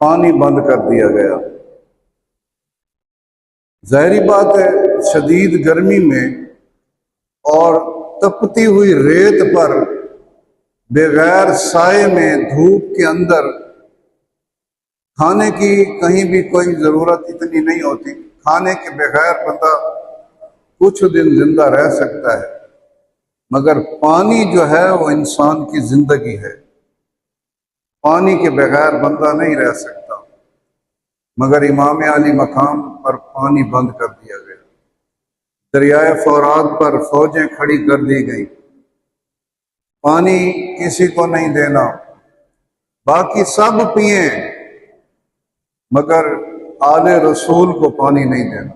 پانی بند کر دیا گیا۔ ظاہری بات ہے شدید گرمی میں اور تپتی ہوئی ریت پر بغیر سائے میں دھوپ کے اندر کھانے کی کہیں بھی کوئی ضرورت اتنی نہیں ہوتی، کھانے کے بغیر بندہ کچھ دن زندہ رہ سکتا ہے، مگر پانی جو ہے وہ انسان کی زندگی ہے، پانی کے بغیر بندہ نہیں رہ سکتا، مگر امام علی مقام پر پانی بند کر دیا گیا، دریائے فرات پر فوجیں کھڑی کر دی گئی، پانی کسی کو نہیں دینا، باقی سب پئیں مگر آل رسول کو پانی نہیں دینا۔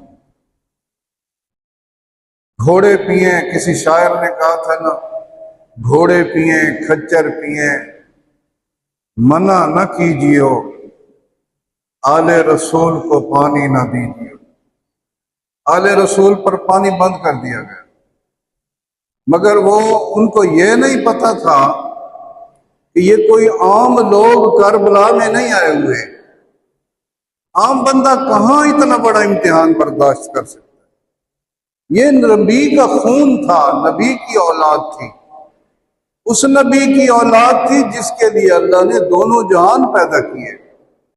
گھوڑے پئیں، کسی شاعر نے کہا تھا نا، گھوڑے پئیں کھچر پئیں منع نہ کیجیو، آل رسول کو پانی نہ دیجیو۔ آل رسول پر پانی بند کر دیا گیا، مگر وہ ان کو یہ نہیں پتا تھا کہ یہ کوئی عام لوگ کربلا میں نہیں آئے ہوئے، عام بندہ کہاں اتنا بڑا امتحان برداشت کر سکتا ہے؟ یہ نبی کا خون تھا، نبی کی اولاد تھی، اس نبی کی اولاد تھی جس کے لیے اللہ نے دونوں جہان پیدا کیے۔